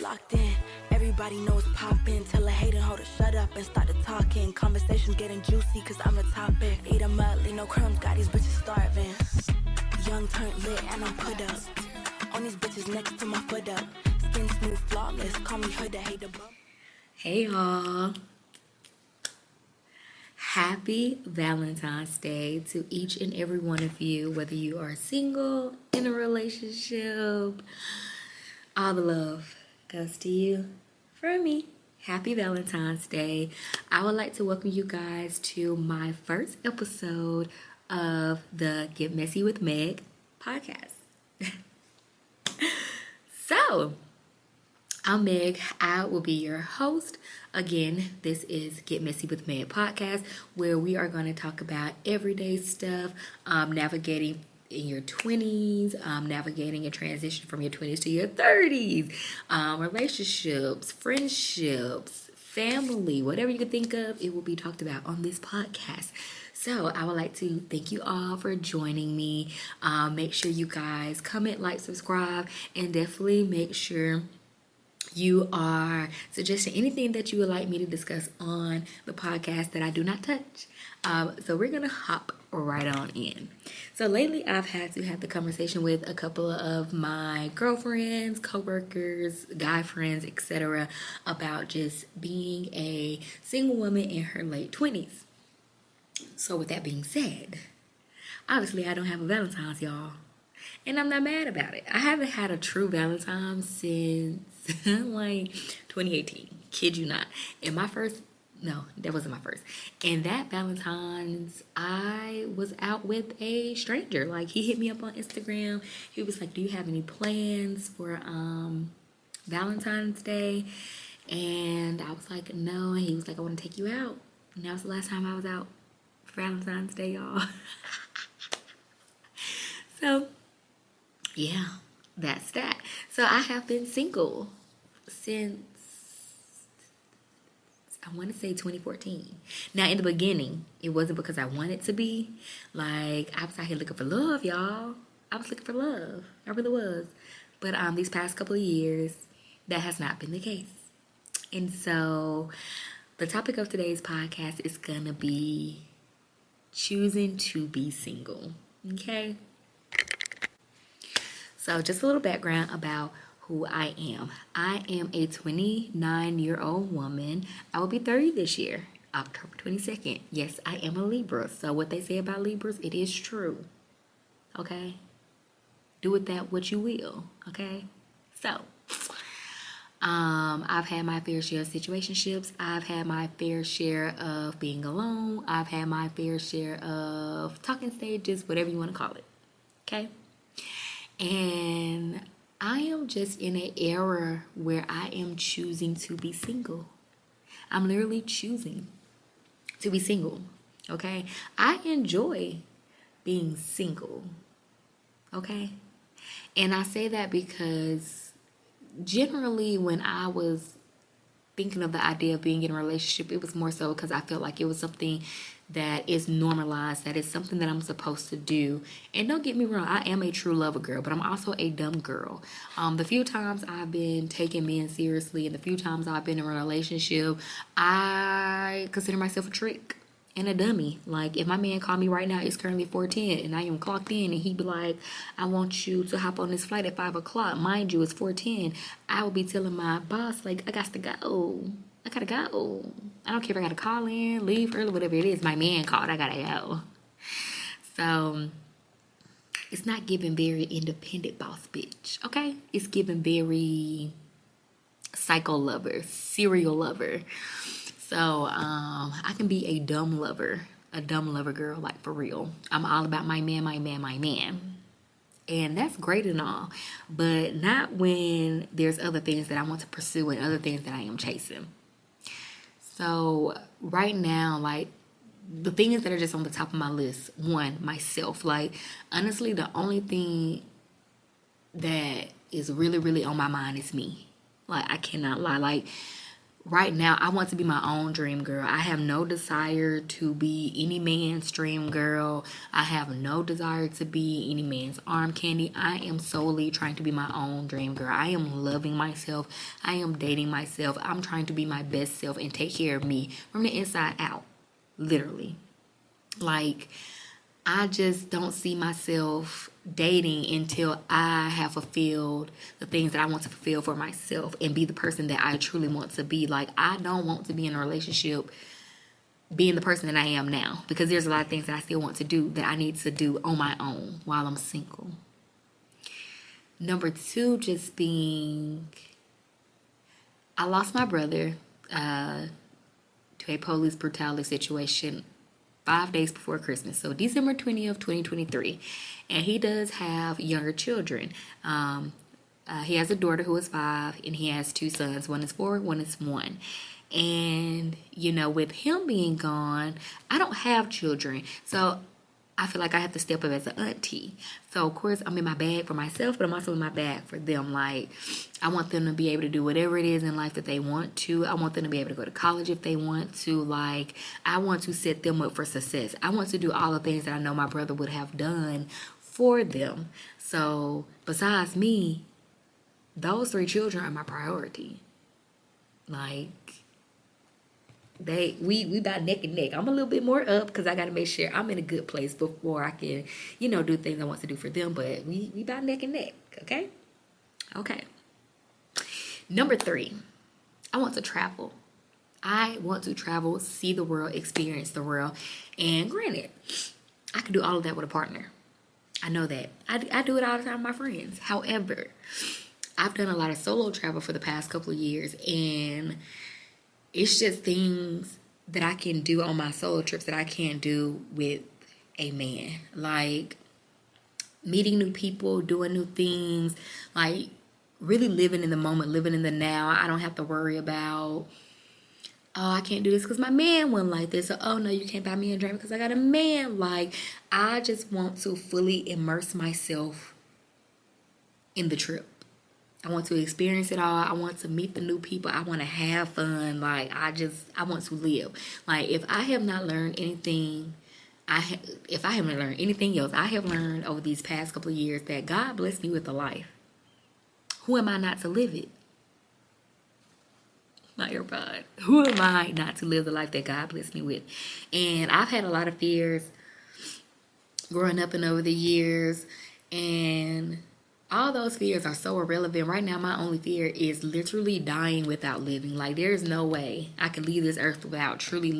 locked in. Everybody knows poppin'. Tell a hater hoe to shut up and start the talking. Conversations getting juicy cause I'm the topic. Eat them up, leave no crumbs, got these bitches starving. Young turned lit and I'm put up. On these bitches next to my foot up. Skin smooth, flawless, call me hood, hate the bump. Hey y'all. Happy Valentine's Day to each and every one of you, whether you are single, in a relationship. All the love goes to you from me. Happy Valentine's Day. I would like to welcome you guys to my first episode of the Get Messy with Meg podcast. So, I'm Meg. I will be your host. Again, this is Get Messy with Meg podcast, where we are going to talk about everyday stuff, navigating in your 20s, navigating a transition from your 20s to your 30s, relationships, friendships, family, whatever you can think of, it will be talked about on this podcast. So I would like to thank you all for joining me. Make sure you guys comment, like, subscribe, and definitely make sure you are suggesting anything that you would like me to discuss on the podcast that I do not touch. So we're going to hop right on in. So lately I've had to have the conversation with a couple of my girlfriends, coworkers, guy friends, etc. about just being a single woman in her late 20s. So with that being said, obviously I don't have a Valentine's, y'all. And I'm not mad about it. I haven't had a true Valentine's since like 2018. Kid you not. And that wasn't my first. And that Valentine's, I was out with a stranger. Like, he hit me up on Instagram. He was like, do you have any plans for Valentine's Day? And I was like, no. And he was like, I want to take you out. And that was the last time I was out for Valentine's Day, y'all. So, yeah, that's that. So I have been single since, I want to say 2014. Now, in the beginning, it wasn't because I wanted to be. Like, I was out here looking for love, y'all. I was looking for love. I really was. But these past couple of years, that has not been the case. And so the topic of today's podcast is going to be choosing to be single. Okay? So just a little background about who I am. I am a 29-year-old woman. I will be 30 this year, October 22nd. Yes, I am a Libra. So what they say about Libras, it is true. Okay? Do with that what you will. Okay? So, I've had my fair share of situationships. I've had my fair share of being alone. I've had my fair share of talking stages, whatever you want to call it. Okay? And I am just in an era where I am choosing to be single. I'm literally choosing to be single, okay? I enjoy being single, okay? And I say that because generally when I was thinking of the idea of being in a relationship, it was more so because I felt like it was something that is normalized, that is something that I'm supposed to do. And don't get me wrong, I am a true lover girl, but I'm also a dumb girl. The few times I've been taking men seriously and the few times I've been in a relationship, I consider myself a trick and a dummy. Like, if my man called me right now, it's currently 4:10 and I am clocked in, and he'd be like, I want you to hop on this flight at 5 o'clock. Mind you, it's 4:10. I will be telling my boss, like, I got to go. I gotta go. I don't care if I gotta call in, leave early, whatever it is. My man called, I gotta go. So, it's not giving very independent boss bitch, okay? It's giving very psycho lover, serial lover. So, I can be a dumb lover girl, like, for real. I'm all about my man, my man, my man. And that's great and all, but not when there's other things that I want to pursue and other things that I am chasing. So right now, like, the things that are just on the top of my list, one, myself. Like, honestly, the only thing that is really, really on my mind is me. Like, I cannot lie. Like, right now, I want to be my own dream girl. I have no desire to be any man's dream girl. I have no desire to be any man's arm candy. I am solely trying to be my own dream girl. I am loving myself. I am dating myself. I'm trying to be my best self and take care of me from the inside out. Literally. Like, I just don't see myself dating until I have fulfilled the things that I want to fulfill for myself and be the person that I truly want to be. Like, I don't want to be in a relationship being the person that I am now, because there's a lot of things that I still want to do that I need to do on my own while I'm single. Number 2, just being, I lost my brother to a police brutality situation 5 days before Christmas, so December 20th, 2023. And he does have younger children. He has a daughter who is 5, and he has 2 sons. One is 4, one is 1. And, you know, with him being gone, I don't have children. So I feel like I have to step up as an auntie. So, of course, I'm in my bag for myself, but I'm also in my bag for them. Like, I want them to be able to do whatever it is in life that they want to. I want them to be able to go to college if they want to. Like, I want to set them up for success. I want to do all the things that I know my brother would have done for them. So, besides me, those 3 children are my priority. Like, we about neck and neck. I'm a little bit more up because I got to make sure I'm in a good place before I can, you know, do things I want to do for them. But we about neck and neck, okay? Okay. Number 3, I want to travel. I want to travel, see the world, experience the world. And granted, I can do all of that with a partner. I know that. I do it all the time with my friends. However, I've done a lot of solo travel for the past couple of years, and it's just things that I can do on my solo trips that I can't do with a man. Like, meeting new people, doing new things, like really living in the moment, living in the now. I don't have to worry about, oh, I can't do this because my man wouldn't like this. Or, oh, no, you can't buy me a drink because I got a man. Like, I just want to fully immerse myself in the trip. I want to experience it all. I want to meet the new people. I want to have fun. Like, I want to live. Like, if I have not learned anything, if I haven't learned anything else, I have learned over these past couple of years that God blessed me with a life. Who am I not to live it? My God. Who am I not to live the life that God blessed me with? And I've had a lot of fears growing up and over the years, and all those fears are so irrelevant. Right now, my only fear is literally dying without living. Like, there's no way I can leave this earth without truly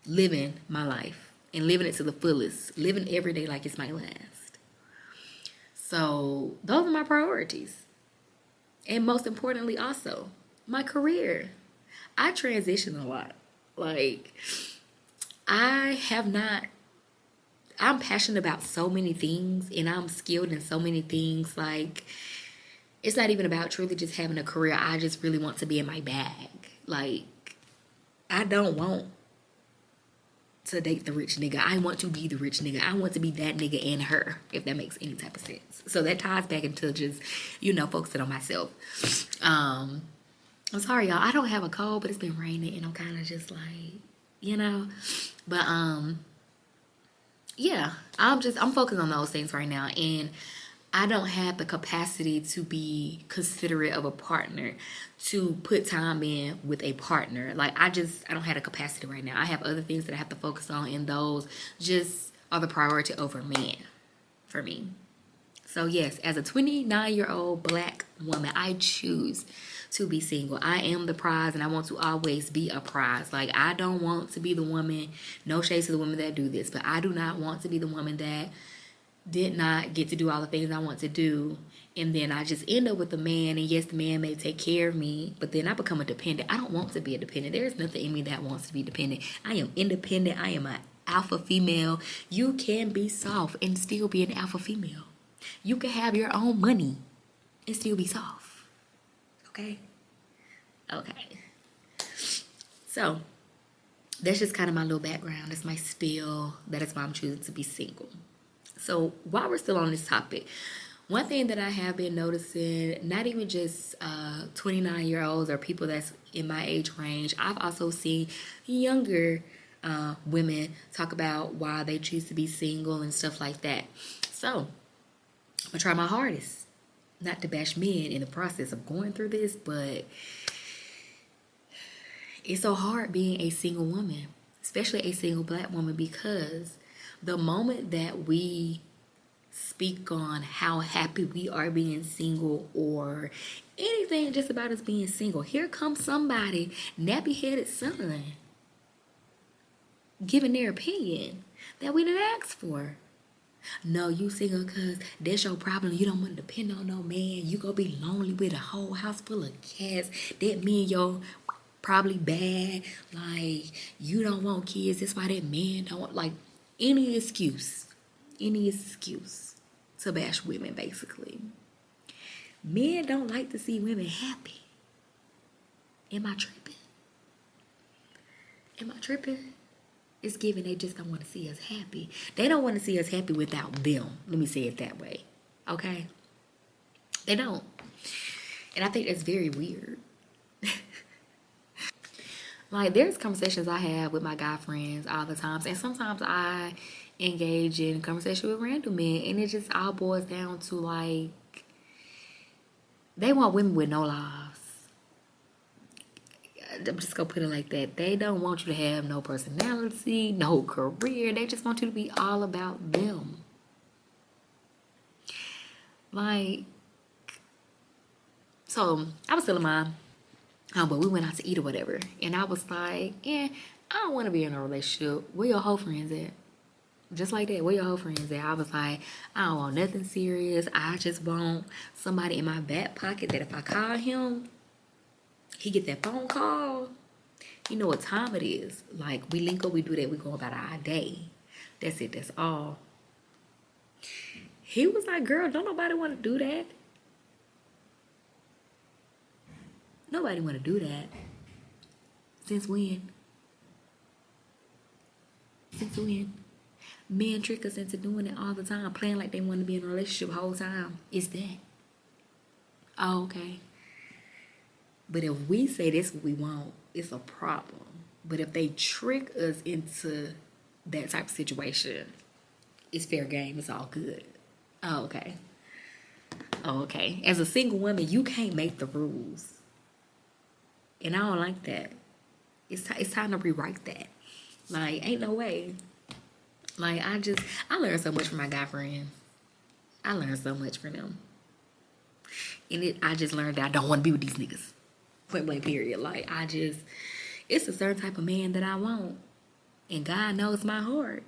living my life and living it to the fullest, living every day like it's my last. So those are my priorities. And most importantly, also, my career. I transition a lot. Like, I'm passionate about so many things, and I'm skilled in so many things. Like, it's not even about truly just having a career. I just really want to be in my bag. Like, I don't want to date the rich nigga. I want to be the rich nigga. I want to be that nigga and her, if that makes any type of sense. So that ties back into just, you know, focusing on myself. I'm sorry, y'all. I don't have a cold, but it's been raining, and I'm kind of just like, you know. But, yeah, I'm focused on those things right now, and I don't have the capacity to be considerate of a partner, to put time in with a partner. Like, I don't have the capacity right now. I have other things that I have to focus on, and those just are the priority over men for me. So yes, as a 29-year-old Black woman, I choose to be single. I am the prize, and I want to always be a prize. Like, I don't want to be the woman, no shade to the women that do this, but I do not want to be the woman that did not get to do all the things I want to do, and then I just end up with a man, and yes, the man may take care of me, but then I become a dependent. I don't want to be a dependent. There is nothing in me that wants to be dependent. I am independent. I am an alpha female. You can be soft and still be an alpha female. You can have your own money and still be soft. Okay? So, that's just kind of my little background. That's my spiel. That is why I'm choosing to be single. So, while we're still on this topic, One thing that I have been noticing, not even just 29-year-olds or people that's in my age range, I've also seen younger women talk about why they choose to be single and stuff like that. So, I'm going to try my hardest not to bash men in the process of going through this, but it's so hard being a single woman, especially a single black woman, because the moment that we speak on how happy we are being single or anything just about us being single, here comes somebody, nappy-headed son, giving their opinion that we didn't ask for. No, you single because that's your problem. You don't want to depend on no man. You gonna be lonely with a whole house full of cats. That mean your probably bad. Like, you don't want kids. That's why that man don't want, like, any excuse to bash women, basically. Men don't like to see women happy. Am I tripping? It's given they just don't want to see us happy. They don't want to see us happy without them. Let me say it that way. Okay? They don't. And I think that's very weird. Like, there's conversations I have with my guy friends all the time. And sometimes I engage in conversation with random men. And it just all boils down to, like, they want women with no lives. I'm just gonna put it like that. They don't want you to have no personality, no career. They just want you to be all about them. Like, so I was telling my but we went out to eat or whatever, and I was like, I don't want to be in a relationship. Where your whole friends at? Just like that, where your whole friends at? I was like, I don't want nothing serious. I just want somebody in my back pocket that if I call him, he get that phone call. You know what time it is. Like, we link up, we do that, we go about our day. That's it, that's all. He was like, girl, don't nobody want to do that. Nobody want to do that. Since when? Men trick us into doing it all the time, playing like they want to be in a relationship the whole time. It's that. Oh, okay. But if we say that's what we want, it's a problem. But if they trick us into that type of situation, it's fair game. It's all good. Oh, okay. As a single woman, you can't make the rules. And I don't like that. It's time to rewrite that. Like, ain't no way. Like, I learned so much from my guy friends. I learned so much from them. And I just learned that I don't want to be with these niggas. Point blank period. Like, it's a certain type of man that I want. And God knows my heart.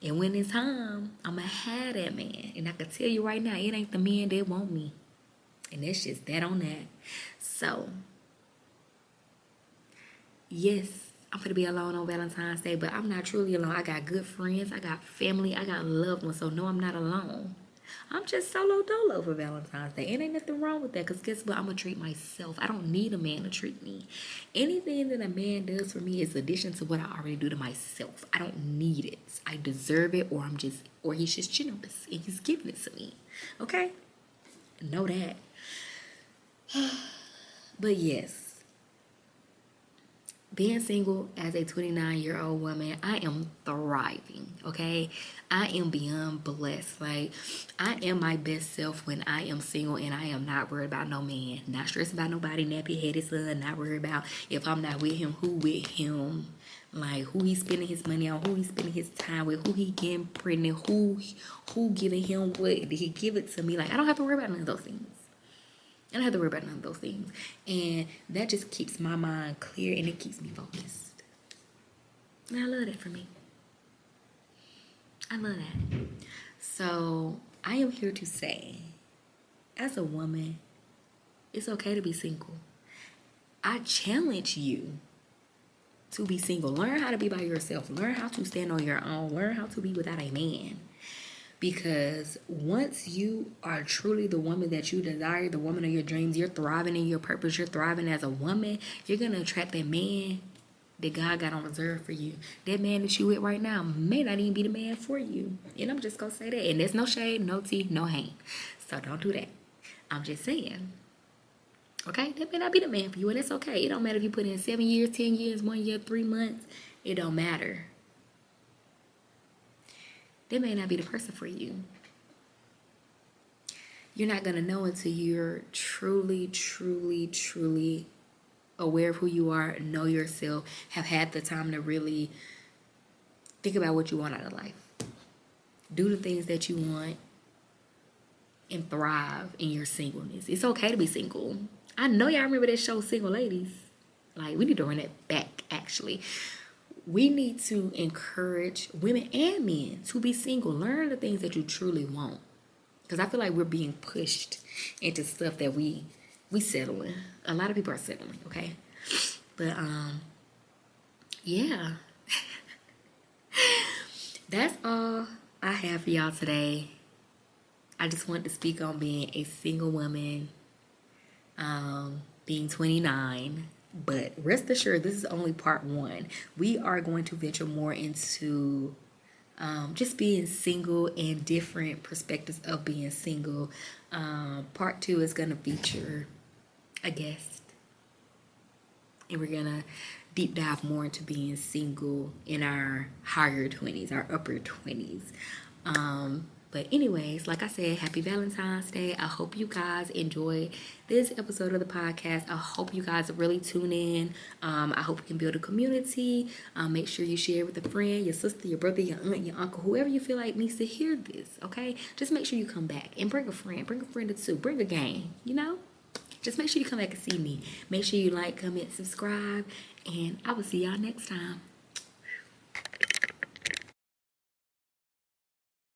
And when it's time, I'm going to have that man. And I can tell you right now, it ain't the man that want me. And that's just that on that. So, yes, I'm going to be alone on Valentine's Day, but I'm not truly alone. I got good friends. I got family. I got loved ones. So, no, I'm not alone. I'm just solo dolo for Valentine's Day. And ain't nothing wrong with that, because guess what? I'm going to treat myself. I don't need a man to treat me. Anything that a man does for me is addition to what I already do to myself. I don't need it. I deserve it, or he's just generous and he's giving it to me. Okay? Know that. But yes. Being single as a 29-year-old woman, I am thriving, okay? I am beyond blessed. Like, I am my best self when I am single and I am not worried about no man. Not stressed about nobody, nappy-headed son. Not worried about if I'm not with him, who with him. Like, who he's spending his money on, who he's spending his time with, who he getting pregnant, who giving him what. Did he give it to me? Like, I don't have to worry about none of those things. I don't have to worry about none of those things. And that just keeps my mind clear and it keeps me focused. And I love that for me. I love that. So, I am here to say, as a woman, it's okay to be single. I challenge you to be single. Learn how to be by yourself. Learn how to stand on your own. Learn how to be without a man. Because once you are truly the woman that you desire, the woman of your dreams, you're thriving in your purpose, you're thriving as a woman, you're going to attract that man that God got on reserve for you. That man that you with right now may not even be the man for you. And I'm just going to say that. And there's no shade, no tea, no hate. So don't do that. I'm just saying. Okay? That may not be the man for you, and it's okay. It don't matter if you put in 7 years, 10 years, 1 year, 3 months. It don't matter. That may not be the person for you. You're not going to know until you're truly, truly, truly aware of who you are, know yourself, have had the time to really think about what you want out of life. Do the things that you want and thrive in your singleness. It's okay to be single. I know y'all remember that show, Single Ladies. Like, we need to run it back, actually. We need to encourage women and men to be single. Learn the things that you truly want. Because I feel like we're being pushed into stuff that we settling. A lot of people are settling, okay? But, yeah. That's all I have for y'all today. I just wanted to speak on being a single woman, being 29. But rest assured, this is only part 1. We are going to venture more into just being single and different perspectives of being single. Part 2 is going to feature a guest. And we're going to deep dive more into being single in our higher 20s, our upper 20s. But anyways, like I said, happy Valentine's Day. I hope you guys enjoy this episode of the podcast. I hope you guys really tune in. I hope we can build a community. Make sure you share with a friend, your sister, your brother, your aunt, your uncle, whoever you feel like needs to hear this, okay? Just make sure you come back and bring a friend or two, bring a gang, you know? Just make sure you come back and see me. Make sure you like, comment, subscribe, and I will see y'all next time.